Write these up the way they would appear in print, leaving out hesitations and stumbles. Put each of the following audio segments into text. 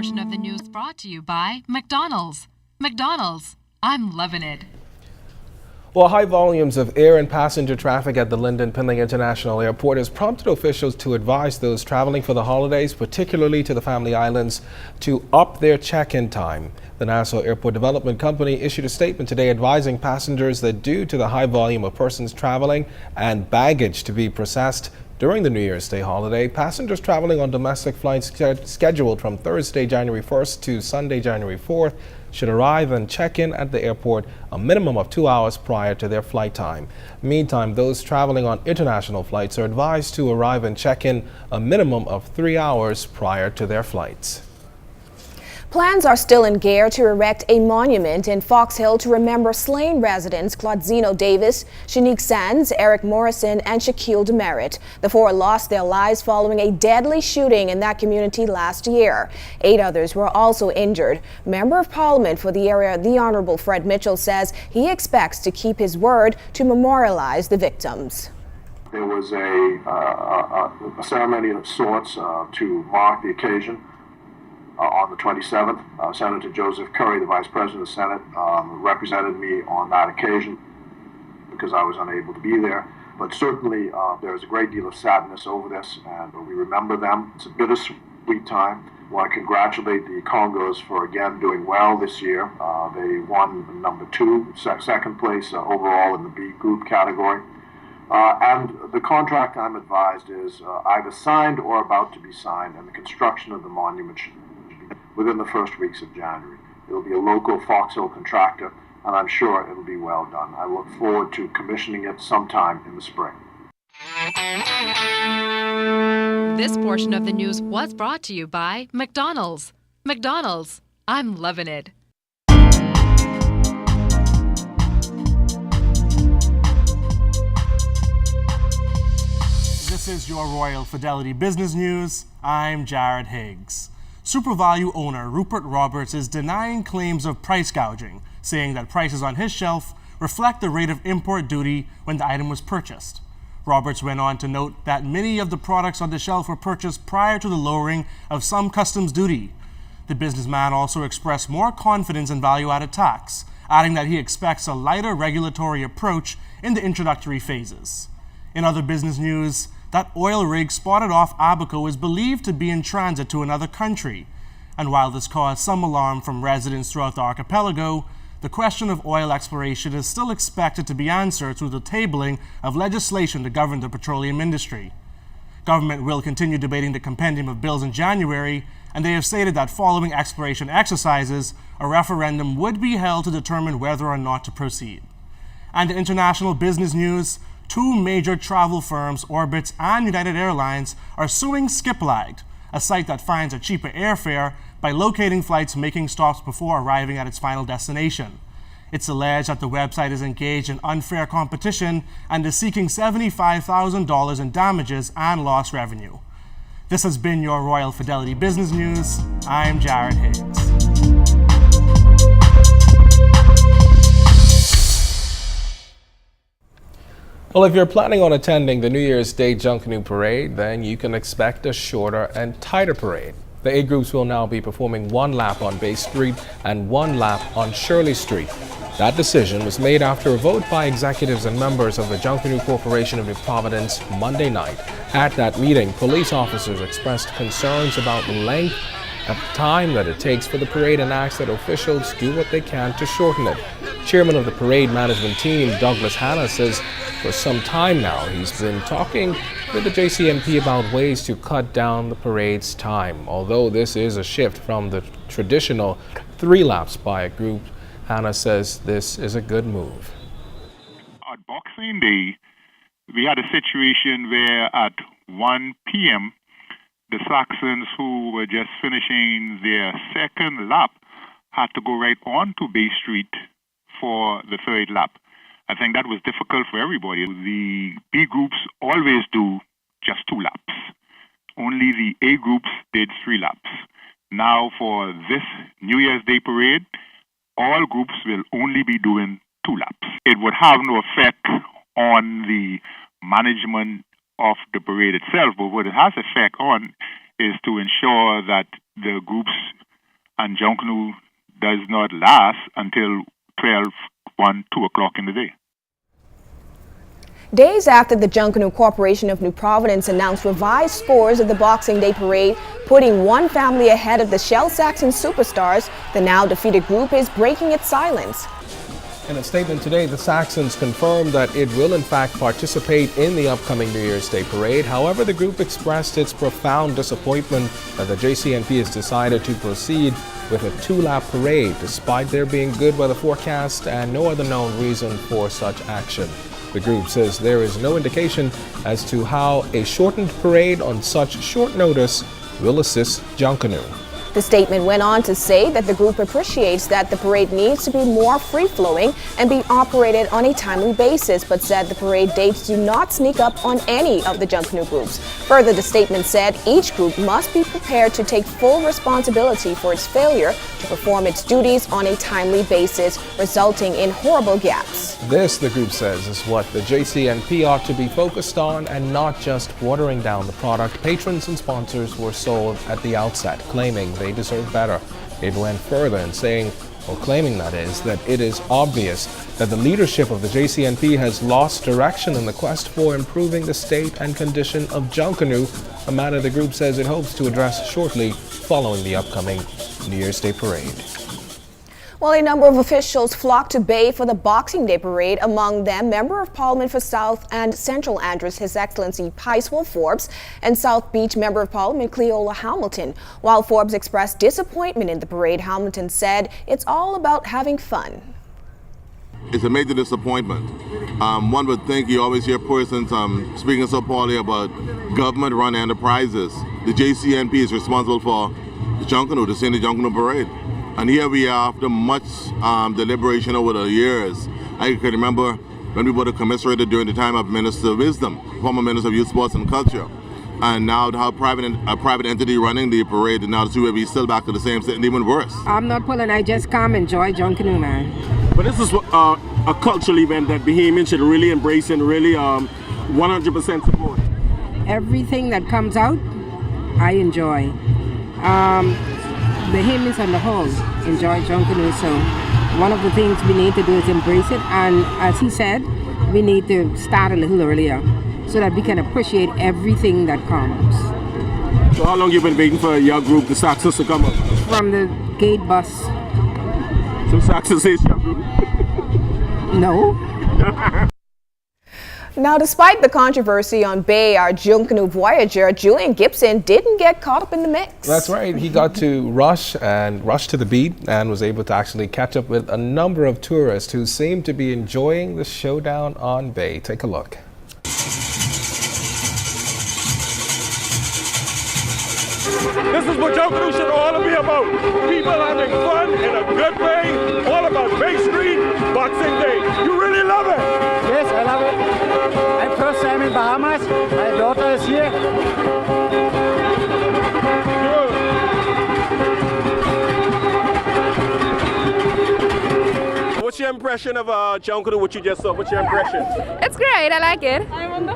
portion of the news brought to you by McDonald's. McDonald's, I'm loving it. Well, high volumes of air and passenger traffic at the Lynden Pinley International Airport has prompted officials to advise those traveling for the holidays, particularly to the Family Islands, to up their check-in time. The Nassau Airport Development Company issued a statement today advising passengers that due to the high volume of persons traveling and baggage to be processed during the New Year's Day holiday, passengers traveling on domestic flights scheduled from Thursday, January 1st to Sunday, January 4th should arrive and check in at the airport a minimum of 2 hours prior to their flight time. Meantime, those traveling on international flights are advised to arrive and check in a minimum of 3 hours prior to their flights. Plans are still in gear to erect a monument in Fox Hill to remember slain residents Claudzino Davis, Shanique Sands, Eric Morrison, and Shaquille Demerit. The four lost their lives following a deadly shooting in that community last year. 8 others were also injured. Member of Parliament for the area, the Honorable Fred Mitchell, says he expects to keep his word to memorialize the victims. There was a ceremony of sorts to mark the occasion. On the 27th, Senator Joseph Curry, the Vice President of the Senate, represented me on that occasion because I was unable to be there. But certainly there is a great deal of sadness over this, and we remember them. It's a bittersweet time. I want to congratulate the Congos for again doing well this year. They won number 2, second place overall in the B group category. And the contract, I'm advised, is either signed or about to be signed, and the construction of the monument should within the first weeks of January. It will be a local Fox Hill contractor, and I'm sure it will be well done. I look forward to commissioning it sometime in the spring. This portion of the news was brought to you by McDonald's. McDonald's, I'm loving it. This is your Royal Fidelity Business News. I'm Jared Higgs. SuperValue owner Rupert Roberts is denying claims of price gouging, saying that prices on his shelf reflect the rate of import duty when the item was purchased. Roberts went on to note that many of the products on the shelf were purchased prior to the lowering of some customs duty. The businessman also expressed more confidence in value-added tax, adding that he expects a lighter regulatory approach in the introductory phases. In other business news, that oil rig spotted off Abaco is believed to be in transit to another country. And while this caused some alarm from residents throughout the archipelago, the question of oil exploration is still expected to be answered through the tabling of legislation to govern the petroleum industry. Government will continue debating the compendium of bills in January, and they have stated that following exploration exercises, a referendum would be held to determine whether or not to proceed. And in international business news, 2 major travel firms, Orbitz and United Airlines, are suing Skiplagged, a site that finds a cheaper airfare by locating flights making stops before arriving at its final destination. It's alleged that the website is engaged in unfair competition and is seeking $75,000 in damages and lost revenue. This has been your Royal Fidelity Business News. I'm Jared Higgs. Well, if you're planning on attending the New Year's Day Junkanoo Parade, then you can expect a shorter and tighter parade. The 8 groups will now be performing 1 lap on Bay Street and 1 lap on Shirley Street. That decision was made after a vote by executives and members of the Junkanoo Corporation of New Providence Monday night. At that meeting, police officers expressed concerns about the length of time that it takes for the parade and asked that officials do what they can to shorten it. Chairman of the parade management team, Douglas Hanna, says for some time now he's been talking with the JCMP about ways to cut down the parade's time. Although this is a shift from the traditional 3 laps by a group, Hanna says this is a good move. On Boxing Day, we had a situation where at 1 p.m., the Saxons who were just finishing their 2nd lap had to go right on to Bay Street for the 3rd lap. I think that was difficult for everybody. The B groups always do just 2 laps. Only the A groups did 3 laps. Now for this New Year's Day parade, all groups will only be doing 2 laps. It would have no effect on the management of the parade itself, but what it has effect on is to ensure that the groups and Junkanoo does not last until 12, 1, 2 o'clock in the day. Days after the Junkanoo Corporation of New Providence announced revised scores of the Boxing Day parade, putting one family ahead of the Shell Saxon Superstars, the now defeated group is breaking its silence. In a statement today, the Saxons confirmed that it will in fact participate in the upcoming New Year's Day parade. However, the group expressed its profound disappointment that the JCNP has decided to proceed with a 2-lap parade, despite there being good weather forecast and no other known reason for such action. The group says there is no indication as to how a shortened parade on such short notice will assist Junkanoo. The statement went on to say that the group appreciates that the parade needs to be more free-flowing and be operated on a timely basis, but said the parade dates do not sneak up on any of the Junkanoo groups. Further, the statement said each group must be prepared to take full responsibility for its failure to perform its duties on a timely basis, resulting in horrible gaps. This, the group says, is what the JCNP ought to be focused on and not just watering down the product patrons and sponsors were sold at the outset, claiming they deserve better. It went further in saying, or claiming that is, that it is obvious that the leadership of the JCNP has lost direction in the quest for improving the state and condition of Junkanoo, a matter the group says it hopes to address shortly following the upcoming New Year's Day parade. Well, a number of officials flocked to Bay for the Boxing Day parade, among them Member of Parliament for South and Central Andros, His Excellency Picewell Forbes, and South Beach Member of Parliament Cleola Hamilton. While Forbes expressed disappointment in the parade, Hamilton said it's all about having fun. It's a major disappointment. One would think you always hear persons speaking so poorly about government-run enterprises. The JCNP is responsible for the Junkanoo, the St. Junkanoo parade. And here we are after much deliberation over the years. I can remember when we were commiserated during the time of Minister of Wisdom, former Minister of Youth, Sports and Culture. And now to have a private entity running the parade, and now to see where we still back to the same state and even worse. I'm not pulling, I just come enjoy Junkanoo, man. But this is a cultural event that Bahamians should really embrace and really 100% support. Everything that comes out, I enjoy. Bahamians on the whole enjoy Junkanoo, so one of the things we need to do is embrace it, and as he said, we need to start a little earlier so that we can appreciate everything that comes. So how long you been waiting for your group, the Saxons, to come up? From the gate bus. So Saxons is your group? No. Now, despite the controversy on Bay, our Junkanoo Voyager, Julian Gibson, didn't get caught up in the mix. That's right. He got to rush to the beat and was able to actually catch up with a number of tourists who seemed to be enjoying the showdown on Bay. Take a look. This is what Junkanoo should all be about. People having fun in a good way, all about Bay Street, Boxing Day. You really love it? Yes, I love it. I'm first time in Bahamas. My daughter is here. What's your impression of Junkanoo, what you just saw? What's your impression? It's great, I like it.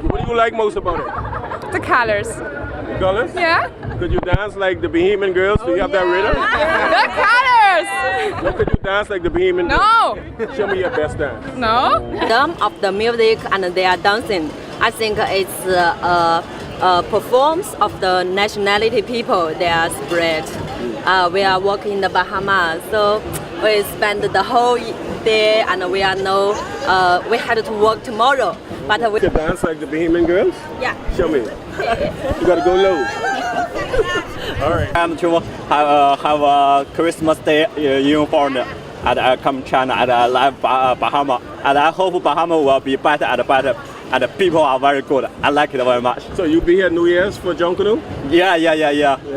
What do you like most about it? The colors. The colors? Yeah. Could you dance like the Bahamian girls? Do you have that rhythm? The colors! Well, could you dance like the Bahamian girls? Show me your best dance. No. Rhythm of the music and they are dancing. I think it's a performance of the nationality people, their spirit. We are working in the Bahamas, so we spend the whole day and we had to work tomorrow. But we can dance like the Bahamian girls? Yeah. Show me. You gotta go low. All right. I'm to have a Christmas Day uniform, and I come China and I like Bahama, and I hope Bahama will be better and better. And the people are very good. I like it very much. So you be here New Year's for Junkanoo? Yeah.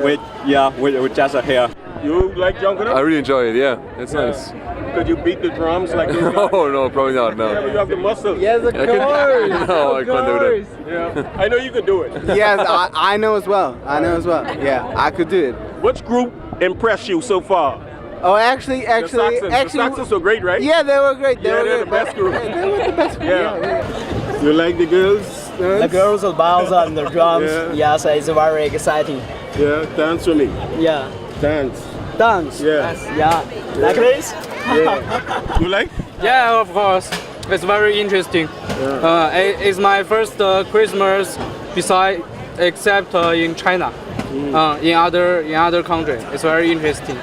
We just here. You like Junkanoo? I really enjoy it. Yeah, it's nice. Could you beat the drums like this? No, probably not. No. Yeah, you have the muscles. Yes, of course. No, I can't do that. Yeah, I know you could do it. Yes, I know as well. Yeah, I could do it. Which group impressed you so far? Oh, actually, the Saxons were great, right? Yeah, they were great. They're the best group. They were the best group. Yeah. You like the girls? Dance? The girls will bounce on the drums. Yeah. Yes, it's very exciting. Yeah, dance for me. Yeah. Dance. dance. Yeah. Yeah. Like this? Yeah. You like? Yeah, of course. It's very interesting. It's my first Christmas except in China. In other country. It's very interesting.